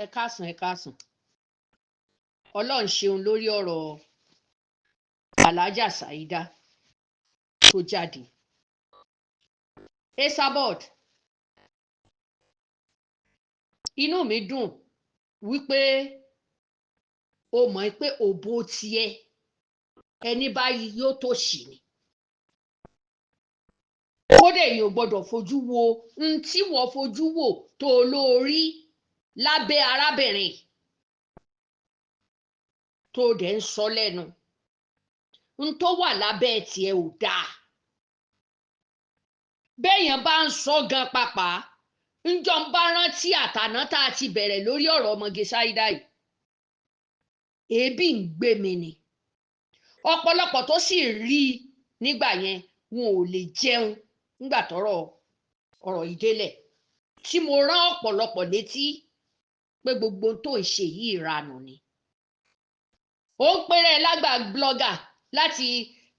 ẹ káàsán Ọlọ́run ṣeun lórí ọ̀rọ̀ Alhaja Saida tó jáde. Esabod, inú mi dùn wípé o mọ̀ pé òbó tiẹ̀ ẹni báyìí yóò tó ṣì ní. Kódà èèyàn ò gbọ́dọ̀ fojú wo tí wọ́n fojú wò tó lórí lábẹ́ arábìnrin tó dẹ̀ ń sọ lẹ́nu tó wà lábẹ́ tiẹ̀ ò dáa. Béèyàn bá ń sọ gan pàpà ńjọ́ ń bá rántí àtàná tá a ti bẹ̀rẹ̀ lórí ọ̀rọ̀ ọmọge Saida yìí, èébì ń gbé mi ni. Ọ̀pọ̀lọpọ̀ tó sì rí i nígbà yẹn wọn ò lè jẹun nígbà tọ́rọ̀ ọ̀rọ̀ yìí délẹ̀, tí mo rán ọ̀pọ̀lọpọ̀ létí pé gbogbo tó ń ṣe yìí ìranù ni. Ó ń pèrè lágbà blogger láti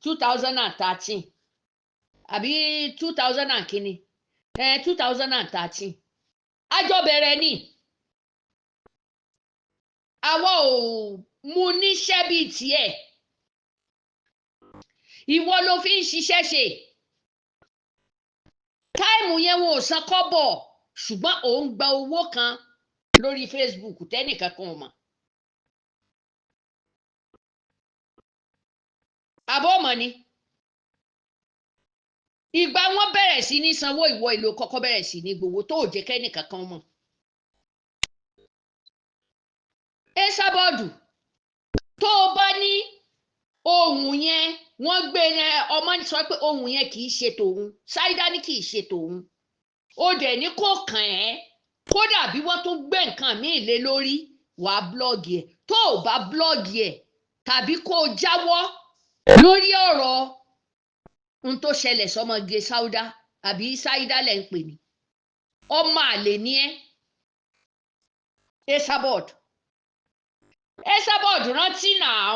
2013 àbí 2000 and kínní 2013 àjọ bẹ̀rẹ̀ ni. Àwa ò mú níṣẹ́ bíi tiẹ̀, ìwọ ló fi ń ṣiṣẹ́ ṣe. Táìmù yẹn wọn ò san kọ́bọ̀, ṣùgbọ́n ò ń gba owó kan lórí Facebook tẹ́nìkan kan ò mọ̀. Àbọ̀ mọ̀ ni. Ìgbà wọn bẹ̀rẹ̀ sí ní sanwó ìwọ ìlú kọ́kọ́ bẹ̀rẹ̀ sí ní gbowó tó jẹ́ kẹ́nìkan kan mọ̀. Esabod, tó o bá ní ohun yẹn wọ́n gbé ọmọ sọ pé ohun yẹn kì í ṣe tòun, Saida ní kì í ṣe tòun, ó dẹ̀ ní kò kàn ẹ́, kódà bí wọ́n tún gbé nǹkan míì lé lórí wàá blọ́ọ̀gì ẹ̀. Tó o bá blọ́ọ̀gì ẹ̀ tàbí kó o jáwọ́ lórí ọ̀rọ̀ n tó ṣẹlẹ̀ sọmọge Saida àbí Saida lẹ̀ ń pè ní ọmọ àlè ní ẹ́. Esabod rántí náà,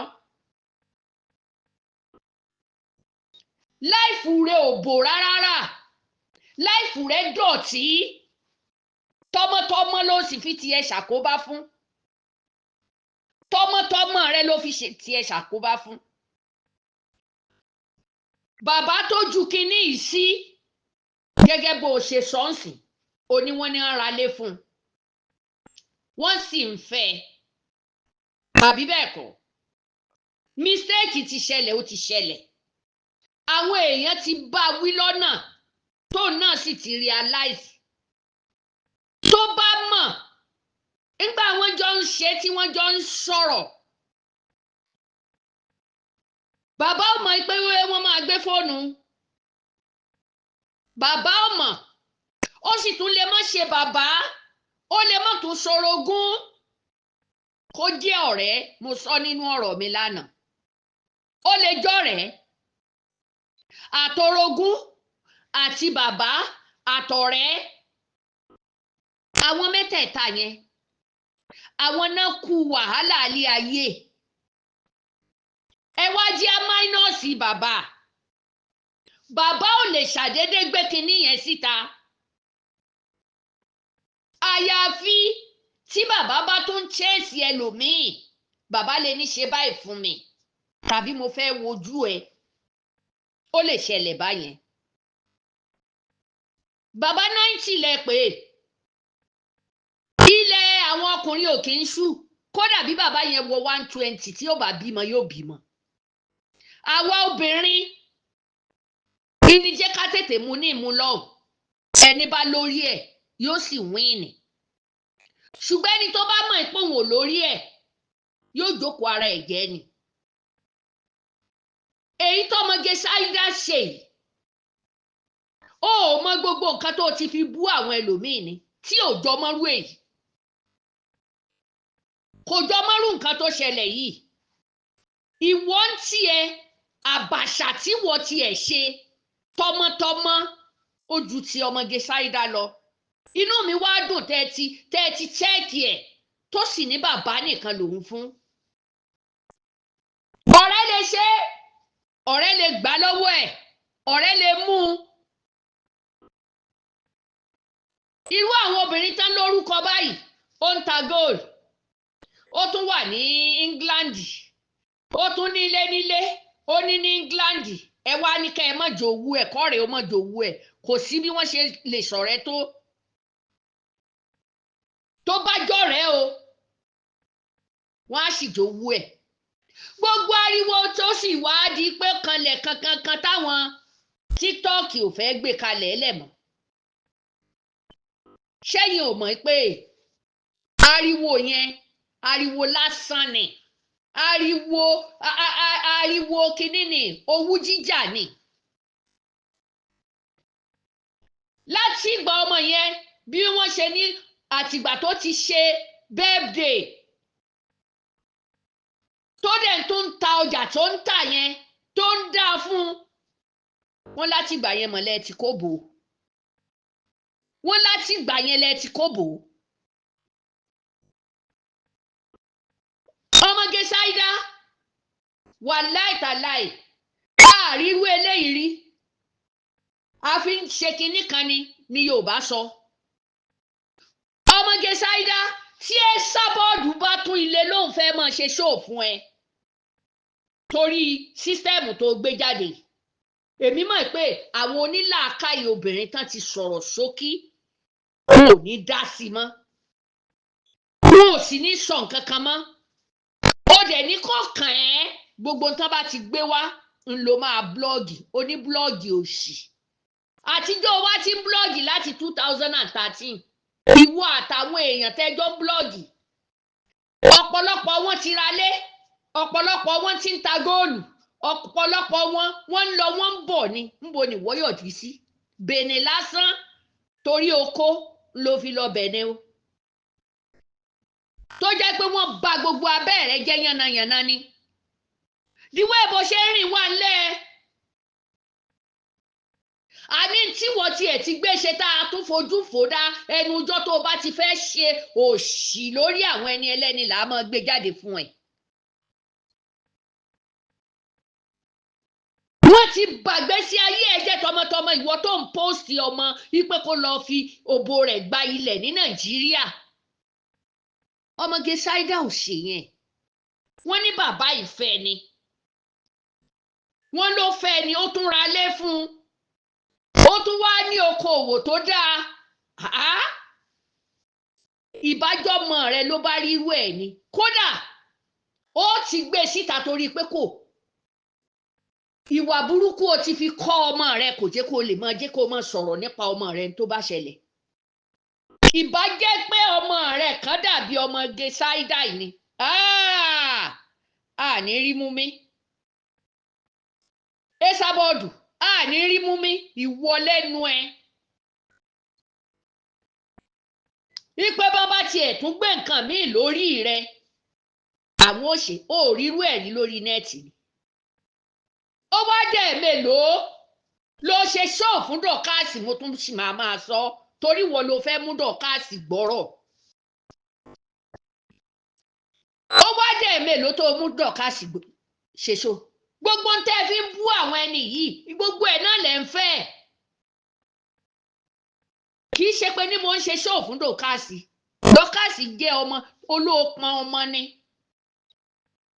láìfù rẹ ò bò rárá, láìfù rẹ dọ̀tí, tọmọtọmọ ló sì fi tiẹ̀ ṣàkóbá fún, tọmọtọmọ rẹ ló fi tiẹ̀ ṣàkóbá fún. Bàbá tó ju kinní yìí sí gẹ́gẹ́ bó ṣe sọ́ọ̀sì oní wọ́n ní ń ralé fún un, wọ́n sì ń fẹ́ ẹ. Àbí bẹ́ẹ̀ kọ́, mistake ti ṣẹlẹ̀, ó ti ṣẹlẹ̀. Àwọn èèyàn ti bá wí lọ́nà tó náà sì ti realize. Tó bá mọ̀ nígbà wọ́n jọ ń ṣe tí wọ́n jọ ń sọ̀rọ̀, bàbá ò mọ̀ pé wọ́n máa gbé fóònù. Bàbá ò mọ̀, ó sì tún lè má ṣe bàbá, ó lè má tún sorogún, kó jẹ́ ọ̀rẹ́. Mo sọ nínú ọ̀rọ̀ mi lánàá, ó lè jọ̀rẹ́ àtorogún àti bàbá àtọ̀rẹ́. Àwọn mẹ́tẹ̀ẹ̀ta yẹn àwọn náà kú wàhálà alẹ́ ayé. Ẹ wá jẹ́ máínọ́ọ̀sì bàbá. Bàbá ò lè ṣàdédé gbé kinní yẹn síta, àyàfi tí bàbá bá tún chẹ́ẹ̀sì ẹlòmíì. Bàbá lè ní ṣe báyìí fún mi tàbí mo fẹ́ wojú ẹ, ó lè ṣẹlẹ̀ báyẹn. Bàbá 90 lẹ pé ilẹ̀ àwọn ọkùnrin ò kì í ṣú, kódà bí bàbá yẹn wọ 120 tí ó bá bímọ yóò bímọ. Àwa obìnrin ìní jẹ́ ká tètè mú ní ìmúlọ́ọ̀, ẹni bá lórí ẹ̀ yóò sì wíìnì. Ṣùgbọ́n ẹni tó bá mọ̀ pé òun ò lórí ẹ̀ yóò jókòó ara ẹ̀ jẹ́ ni. Èyí tọ́mọge Saida ṣe yìí, ó mọ gbogbo nǹkan tó ti fi bú àwọn ẹlòmíì ni tí ò jọ mọ́rú èyí, kò jọ mọ́rú nǹkan tó ṣẹlẹ̀ yìí. Ìwọ ń tiẹ̀ àbàṣà tí wọ́n tiẹ̀ ṣe tọmọtọmọ ó ju ti ọmọge Saida lọ. Inú mi wá dùn tẹ́ ẹ ti chẹ́ẹ̀kì ẹ̀ tó sì ní bàbá nìkan lòun fún. Ọ̀rẹ́ lè ṣe, ọ̀rẹ́ lè gbà lọ́wọ́ ẹ̀, ọ̀rẹ́ lè mú un. Irú àwọn obìnrin tán lórúkọ báyìí ó ń ta gold, ó tún wà ní England, ó tún nílé ó ní England. Ẹ wá ní kẹ́ ẹ má jowú ẹ̀, kọ́rẹ́ ó má jowú ẹ̀, kò sí bí wọ́n ṣe lè ṣọ̀rẹ́ tó bá jọ̀rẹ́ o, wọ́n á sì jowú ẹ̀. Gbogbo ariwo tó sì wá di pé kanlẹ̀ kankan táwọn TikTok ò fẹ́ gbé kalẹ̀ ẹlẹ́mọ̀. Ṣẹ́yìn ò mọ̀ pé ariwo yẹn ariwo lásán ni, ariwo kìíní ni, owú jíjà ni. Láti ìgbà ọmọ yẹn bí wọ́n ṣe ní àtìgbà tó ti ṣe birthday tó dẹ̀ tó ń ta ọjà tó ń tà yẹn tó ń dá fún wọn, láti ìgbà yẹn mọ̀lẹ́ ti kó bò wọn, láti ìgbà yẹn lẹ ti kó bò. Ọmọge Saida wàláì tàláì àríwú eléyìí rí, a fi ń ṣe kinní kan ni Yorùbá sọ. Ọmọge Saida tí Esabod bá tún ilé lóun fẹ́ máa ṣe ṣóò fún ẹ torí sísítẹ́ẹ̀mù tó gbé jáde. Èmi mọ̀ pé àwọn onílàákàyè obìnrin tán ti sọ̀rọ̀ ṣókí wọn ò ní dá sí mọ́, wọn ò sì ní sọ nǹkan kan mọ́. Ó dẹ̀ ní kọ̀ọ̀kan ẹ́ gbogbo nǹkan bá ti gbé wá ń lo máa blọ́ọ̀gì, oníblọ́ọ̀gì òṣì. Àtijọ́ wa ti ń blọ́ọ̀gì láti 2013. Ìwọ àtàwọn èèyàn tẹ́jọ́ blọ́ọ̀gì, ọ̀pọ̀lọpọ̀ wọn ti ralé, ọ̀pọ̀lọpọ̀ wọn ti ń ta góòlù, ọ̀pọ̀lọpọ̀ wọn ń lọ wọn ń bọ̀ ni. Ńbo ni wọ́yọ̀dí sí? Bẹ̀nẹ̀ lásán torí oko ló fi lọ Bẹ̀nẹ̀ o, tó jẹ́ pé wọ́n ba gbogbo abẹ́ rẹ̀ jẹ́ yánnayànna ni. Díwọ́ bó ṣe ń rìn wá ńlẹ̀ àní tí wọ́n tiẹ̀ ti gbé ṣe tá a tún fojú fò dá ẹnu ọjọ́ tó bá ti fẹ́ ṣe òṣì lórí àwọn ẹni ẹlẹ́ni là á máa gbé jáde fún ẹ. Wọ́n ti gbàgbé sí ayé ẹ̀jẹ̀ tọmọtọmọ, ìwọ tó ń póòsì ọmọ wípé kó lọ fi òbò rẹ̀ gba ilẹ̀ ní Nàìjíríà. Ọmọge Saida ò ṣe yẹn. Wọ́n ní bàbá ìfẹ́ ni, wọ́n ló fẹ́ ni, ó tún ra lé fún un, ó tún wá ní okòòwò tó dáa. Ìbájọ́mọ rẹ ló bá rí irú ẹ̀ ni, kódà ó ti gbé síta torí pé kò ìwà burúkú ó ti fi kọ́ ọmọ rẹ, kò jẹ́ kó lè máa jẹ́ kó máa sọ̀rọ̀ nípa ọmọ rẹ tó bá ṣẹlẹ̀. Ìbá jẹ́ pé ọmọ rẹ kan dàbí Ọmọge Saida ni, àní rí mú mi. Esabod àní rí mú mi, ìwọ lẹ́nu ẹ. Wípé bàbá tiẹ̀ tún gbé nǹkan míì lórí rẹ, àwọn òṣè ò rírú ẹ̀ rí lórí nẹ́ẹ̀tì ni. Ó wá dẹ̀ mélòó ló ṣe ṣóò fún Dọ̀kásì, mo tún sì máa sọ torí wọ́n ló fẹ́ mú Dọ̀kásì gbọ́rọ̀. Ó wá dẹ̀ mélòó tó mú Dọ̀kásì ṣe ṣó. Gbogbo ń tẹ́ fi ń bú àwọn ẹni yìí, gbogbo ẹ̀ náà lẹ̀ ń fẹ́. Kì í ṣe pé ní mo ń ṣe ṣóò fún Dọ̀kásì. Dọ̀kásì jẹ́ ọmọ olóòpọn ọmọ ni.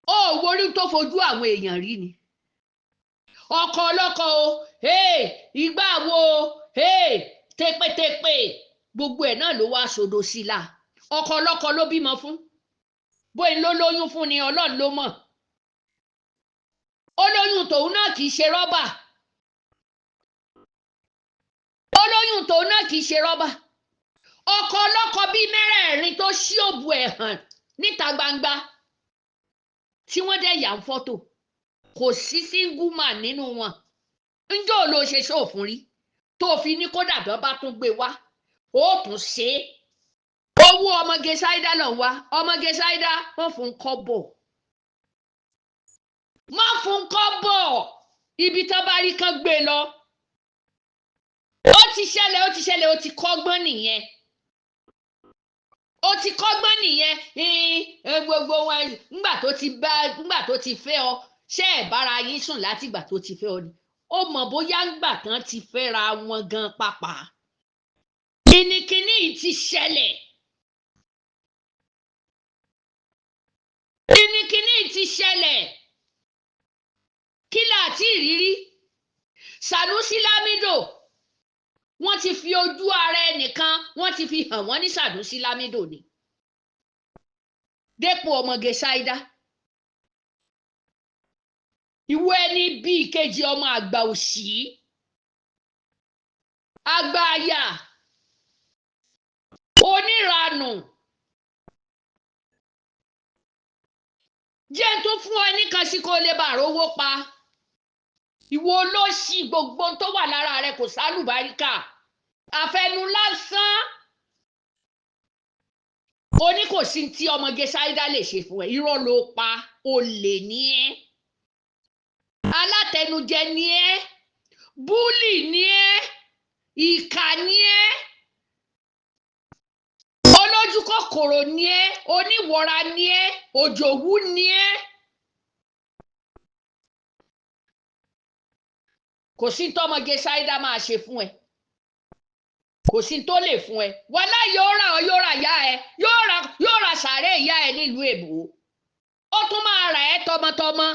Ó worí tó fojú àwọn èèyàn rí ni. Ọkọ ọlọ́kọ o, ìgbà wo tẹpẹtẹpẹ, gbogbo ẹ̀ náà ló wá sodo sí la. Ọkọ ọlọ́kọ ló bímọ fún, bóyá ló lóyún fún ni Ọlọ́run ló mọ̀. Olóyún tòun náà kì í ṣe rọ́bà, olóyún tòun náà kì í ṣe rọ́bà. Ọkọ ọlọ́kọ bíi mẹ́rẹ̀ẹ̀rin tó ṣí òbú ẹ̀ hàn níta gbangba tí wọ́n dẹ̀ yà ń fọ́tò, kò sí single man nínú wọn. Ǹjọ́ ló ṣe ṣóò fún rí tó fi ní kódà bí wọ́n bá tún gbé wá ó tún ṣe é. Owó Ọmọge Saida lọ wá. Ọmọge Saida wọ́n fún kọ́bọ̀, má fún kọ́bọ̀, ibi tó bá rí kan gbé lọ. Ó ti ṣẹlẹ̀, ó ti kọ́gbọ́n nìyẹn. Ó ti kọ́gbọ́n nìyẹn. Gbogbo wọn ńgbà tó ti fẹ́ ọ, ṣé ẹ̀ bára yín sùn láti ìgbà tó ti fẹ́ ọ ni? Ó mọ̀ bóyá ńgbà tán ti fẹ́ra wọn gan pàpà. Kìnnìkìnnì ti ṣẹlẹ̀. ti ṣẹlẹ̀ kí láti ìrírí Sanusi Lamido wọ́n ti fi ojú ara ẹnìkan wọ́n ti fi hàn wọ́n ní Sanusi Lamido ni dépò Ọmọge Saida ìwọ ẹni bí ìkejì ọmọ àgbà òṣì àgbà àyà oníranù jẹ́ tó fún ẹ nìkan sí kó lè bá rówó pa ìwọ olóṣì gbogbo tó wà lára rẹ kò sálùbáríkà àfẹnu lásán ó ní kò sí tí Ọmọge Saida lè ṣe fún ẹ irọ́ ló pa olè ní ẹ alátẹnujẹ ní ẹ búlì ní ẹ ìkà ní ẹ olójú kòkòrò ní ẹ oníwọra ní ẹ òjòwú ní ẹ kò sí tó Ọmọge Saida máa ṣe fún ẹ kò sí tó lè fún ẹ wàhálà yóò ra ọ yóò ra ìyá ẹ yóò ra sàárè ìyá ẹ nílùú èbó ó tún máa rà ẹ tọmọtọmọ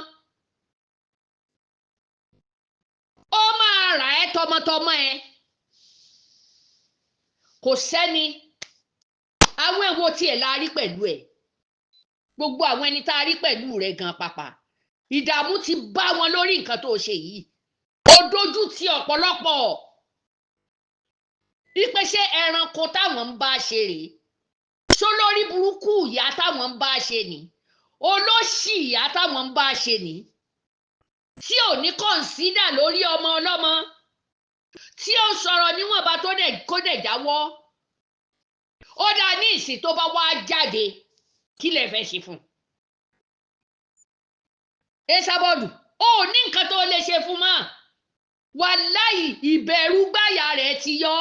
ó máa rà ẹ tọmọtọmọ ẹ kò sẹ́ni àwọn èwo tiẹ̀ la rí pẹ̀lú ẹ gbogbo àwọn ẹni tá a rí pẹ̀lú rẹ gan pàpà ìdààmú ti bá wọn lórí nǹkan tó ṣe yìí ó dojú ti ọ̀pọ̀lọpọ̀ ìpèsè ẹranko táwọn ń bá ṣe rèé sólórí burúkú ìyá táwọn ń bá ṣe ni olóṣì ìyá táwọn ń bá ṣe ni tí ò ní kọ̀ǹsídà lórí ọmọ ọlọ́mọ tí ó sọ̀rọ̀ níwọ̀nba tó dẹ̀ kó dẹ̀ jáwọ́ ó dáa ní ìsìn tó bá wá jáde kí lè fẹ́ ṣe fún un Esabod ó ní nǹkan tó lè ṣe fún mọ́ wàláhì ìbẹ̀rù gbáyà rẹ̀ ti yọ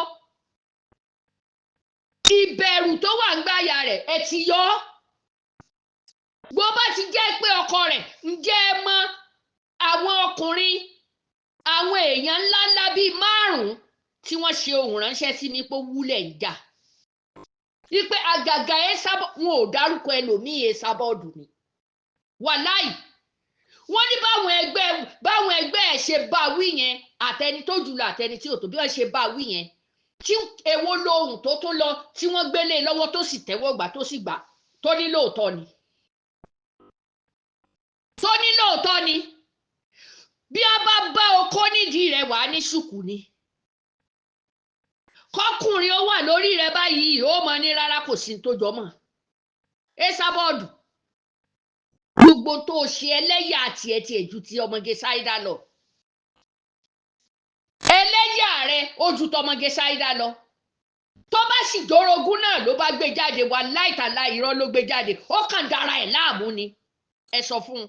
ìbẹ̀rù tó wà ń gbáyà rẹ̀ ẹ ti yọ bó bá ti jẹ́ pé ọkọ rẹ̀ ǹjẹ́ ẹ mọ̀ àwọn ọkùnrin àwọn èèyàn ńláńlá bíi 5 tí wọ́n ṣe ohun ránṣẹ́ sí mi pé wúlẹ̀ ń jà wípé àgàgà Esabod wọn ò dárúkọ ẹlòmíì Esabod ni wàláhì wọ́n ní báwọn ẹgbẹ́ ẹ̀ ṣe bá wí yẹn àtẹni tó jùlọ àtẹni tí ò tó bí wọ́n ṣe bá wí yẹn tí èwo lohun tó tún lọ tí wọ́n gbélé lọ́wọ́ tó sì tẹ́wọ́ gbà tó sì gbà tó ní lóòótọ́ ni bí a bá okó nídìí rẹ̀ wà ní ṣùkú ni kọkùnrin ó wà lórí rẹ̀ báyìí ó mọ ní rárá kò sí tó jọmọ́ Esabod gbogbo tó ṣe ẹlẹ́yà àti ẹtì ẹ̀jú ti Ọmọge Saida lọ ẹlẹ́yà rẹ̀ ó ju tọmọge Saida lọ tó bá sì dorogún náà ló bá gbé jáde wà láìtàlá irọ́ ló gbé jáde ó kàn dára ẹ̀ láàmú ni ẹ sọ fún un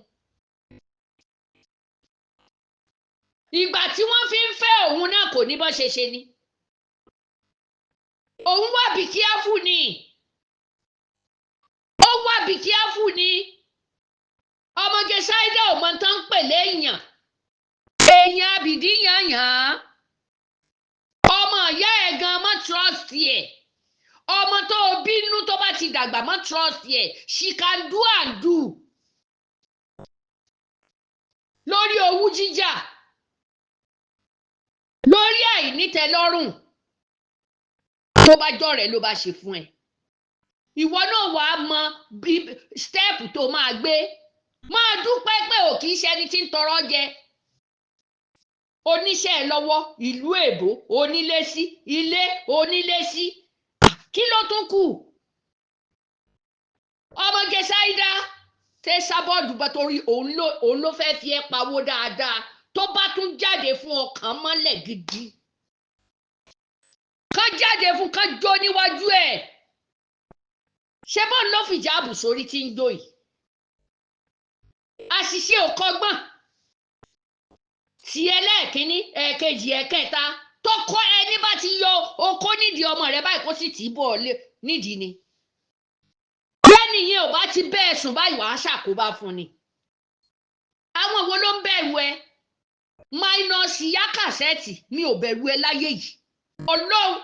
ìgbà tí wọ́n fi ń fẹ́ òun náà kò ní bọ́ ṣe ni òun wà bí kíáfù ni ó wà bí kíáfù ni Ọmọge Saida ò mọ tán ń pè léèyàn àbìdí yànyàn ọmọ ìyá ẹ̀ gan mọ́ trust ẹ̀ ọmọ tó o bínú tó bá ti dàgbà mọ́ trust ẹ̀ she can do and do lórí owú jíjà lórí àìnítẹ́lọ́rùn tó bá jọ̀rẹ́ ló bá ṣe fún ẹ ìwọ náà wàá mọ step tó máa gbé máa dúpẹ́ pé ò kì í ṣe ẹni tí ń tọrọ jẹ oníṣẹ́ ẹ lọ́wọ́ ìlú èbó onílé sí ilé onílé sí kí ló tún kù Ọmọge Saida Esabod bá torí òun ló fẹ́ fi ẹ́ pawó dáadáa tó bá tún jáde fún ọkàn mọ́lẹ̀ gidi kán jáde fún kán jó níwájú ẹ̀ ṣé bọ́n ló fìjáàbù sórí tí ń jó yìí àṣìṣe ò kọ́gbọ́n tí ẹlẹ́ẹ̀kínní ẹ̀ẹ̀kejì ẹ̀ẹ̀kẹta tó kọ́ ẹni bá ti yọ okó nídìí ọmọ rẹ báyìí kó sì tì í bọ̀ nídìí ni bẹ́ẹ̀ni yẹn ò bá ti bẹ́ẹ̀ sùn báyìí wàá ṣàkóbá fún ni àwọn wo ló ń bẹ̀rù ẹ minus Iya Cassette mi ò bẹ̀rù ẹ láyé yìí Ọlọ́run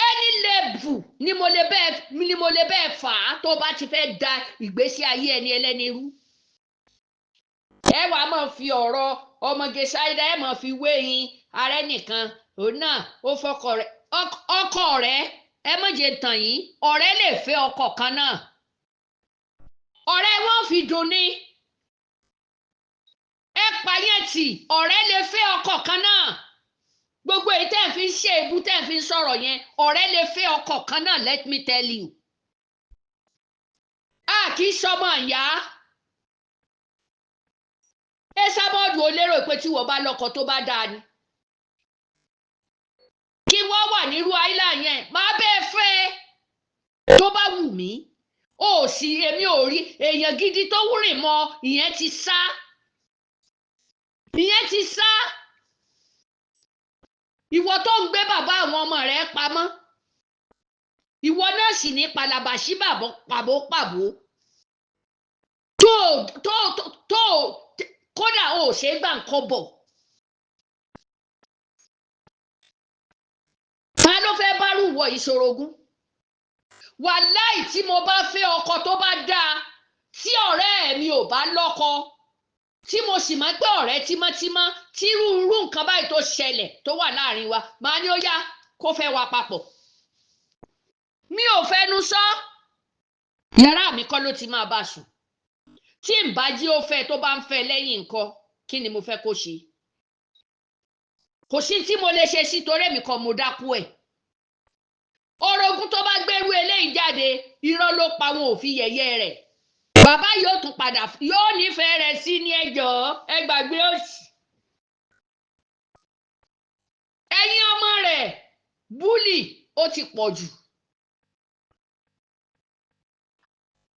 any level ni mo lè bẹ́ẹ̀ fà á tó bá ti fẹ́ da ìgbésí ayé ẹni ẹlẹ́ni rú. Ẹ wá máa fi ọ̀rọ̀ Ọmọge Saida ẹ máa fi wéyin ààrẹ nìkan òun náà ó fọkọ rẹ̀ ọkọ rẹ̀ ẹ má jẹ́ tàn yín ọ̀rẹ́ lè fẹ́ ọkọ kan náà ọ̀rẹ́ wọn fi dùn ní ẹ pààyàn tì ọ̀rẹ́ lè fẹ́ ọkọ kan náà gbogbo èyí tẹ́ ẹ̀ fi ń ṣe èébú tẹ́ ẹ̀ fi ń sọ̀rọ̀ yẹn ọ̀rẹ́ lè fẹ́ ọkọ kan náà let me tell you. A kì í sọmọ ìyá Esabod ò lérò pé tí wọ́n bá lọ́kọ tó bá dáa ni kí wọ́n wà nírú àìlà yẹn máa bẹ́ẹ̀ fẹ́ tó bá wù mí ó sì èmi ò rí èèyàn gidi tó wúrìn mọ́ ìyẹn ti sá ìwọ tó ń gbé bàbá àwọn ọmọ rẹ pamọ́ ìwọ náà sì ní palabàṣí pàbó tó kódà ó ṣe gbà ń kọ́ bọ̀. Ta ló fẹ́ bá rúwọ ìṣorogún? Wàláì tí mo bá fẹ́ ọkọ tó bá dáa tí ọ̀rẹ́ mi ò bá lọ́kọ tí mo sì máa gbé ọ̀rẹ́ tímọ́tímọ́ tí irú nǹkan báyìí tó ṣẹlẹ̀ tó wà láàrin wa máa ní ó yá kó fẹ́ wa papọ̀. Mi ò fẹnu sọ yàrá mi kọ́ ló ti máa bá sùn tí n bá jí ó fẹ́ tó bá ń fẹ́ lẹ́yìn nǹkan kí ni mo fẹ́ kó ṣe? Kò sí tí mo lè ṣe sí torí mi kan mo dákú ẹ̀. Orogún tó bá gbẹ́rú eléyìí jáde irọ́ ló pa wọn ò fi yẹ̀yẹ́ rẹ̀. Bàbá yóò tún padà yóò nífẹ̀ẹ́ rẹ̀ sí ní ẹjọ́ ẹ gbàgbé òsì. Ẹ̀yin ọmọ rẹ̀ búlì ó ti pọ̀ jù.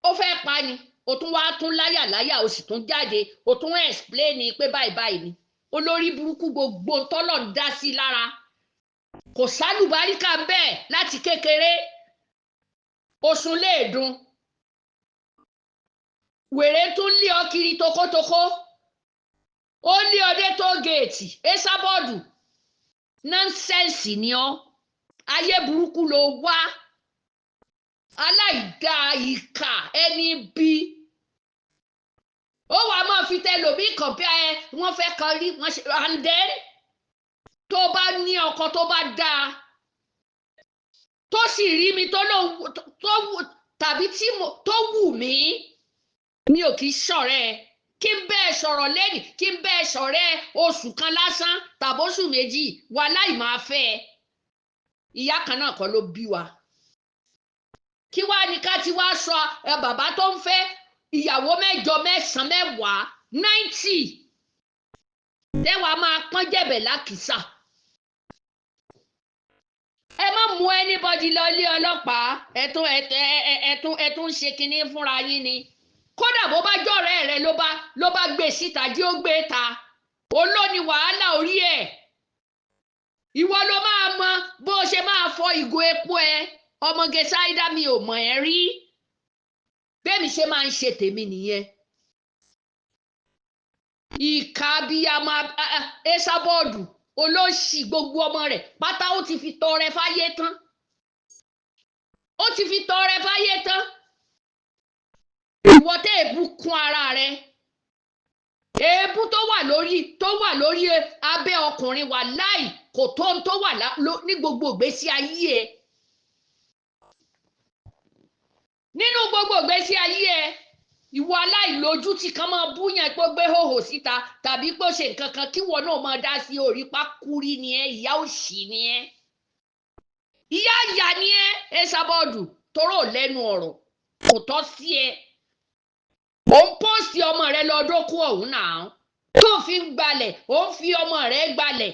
Ó fẹ́ pa ni ó tún wá tún láyà ó sì tún jáde ó tún explain pé báyìí ni. Olórí burúkú gbogbo tọ́lọ̀ ń dá sí lára kò sálùbáríkà bẹ́ẹ̀ láti kékeré oṣù léèdùn wèrè tún lé ọ kiri tokótokó ó lé ọdẹ tó géètì Esabod nọ́nsẹ̀nsì ni ọ́ ayé burúkú ló wá aláìdá ìkà ẹni bí. Ó wàá máa fi tẹlòmí compare wọ́n fẹ́ kan rí wọ́n ṣe and then tó bá ní ọkọ tó bá dáa tó sì rí mi tàbí tí tó wù mí mi ò kì í ṣọ̀rẹ́ kí n bẹ́ẹ̀ sọ̀rọ̀ lẹ́yìn kí n bẹ́ẹ̀ ṣọ̀rẹ́ oṣù kan lásán tàbóṣù méjì wàláì máa fẹ́ ẹ. Ìyá kan náà kọ́ ló bí wa kí wàá ní ká ti wá sọ bàbá tó ń fẹ́ ìyàwó mẹ́jọ mẹ́sàn-án mẹ́wàá 90 tẹ́wàá máa pọ́n jẹ̀bẹ̀ lákìsà. Ẹ má mú anybody lọ ilé ọlọ́pàá ẹ̀tún ń ṣe kinní fúnra yín ni kódà bó bá jọ̀rẹ́ rẹ ló bá gbé síta jí ó gbé ta olóni wàhálà orí ẹ̀ ìwọ ló máa mọ bó ṣe máa fọ ìgò epo ẹ Ọmọge Saida mi ò mọ̀ ẹ́ rí bẹ́ẹ̀ mi ṣe máa ń ṣe tèmi nìyẹn. Ìkà abiyamọ Esabod olóṣì gbogbo ọmọ rẹ̀ pátá ó ti fi tọrẹ fáyé tán ìwọ tẹ èébú kún ara rẹ èébú tó wà lórí abẹ́ ọkùnrin wà láì kò tó wà ní gbogbo ìgbésí ayé ẹ nínú gbogbo ìgbésí ayé ẹ ìwọ aláìlójútì kan máa búyàn pé ó gbé hòhò síta tàbí pé ó ṣe nǹkan kan kí wọn náà máa dá sí orí pákúrí ni ẹ ìyá òṣì ni ẹ ìyá ìyá ni ẹ Esabod tóró lẹ́nu ọ̀rọ̀ kò tọ́ sí ẹ ò ń pọ́ọ̀sì ọmọ rẹ lọ́dọ́kú ọ̀hún náà tó fi ń gbalẹ̀ ò ń fi ọmọ rẹ gbalẹ̀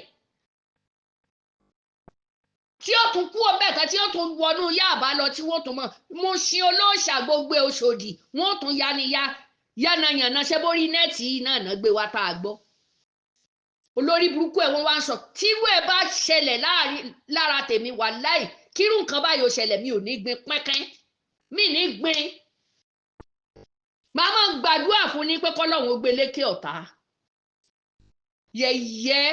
tí ó tún kú ọbẹ̀ kan tí ó tún wọnú Yáàbá lọ tí wọ́n tún mọ̀ mo ṣe olóòṣà gbogbo Òṣòdì wọ́n tún yánnayànna ṣe borí nẹ́ẹ̀tì yìí náà gbé wá tá a gbọ́ olórí burúkú ẹ̀ wọ́n wá ń sọ tírú ẹ̀ bá ṣẹlẹ̀ lára tèmi wàláì kírú nǹkan báyìí ó ṣẹlẹ̀ mi ò ní gbin pẹ́kẹ́ mi ní gbin màá máa gbàdúrà fún ní pé kọ́lọ́hún ó gbé lékè ọ̀tá yẹ̀yẹ́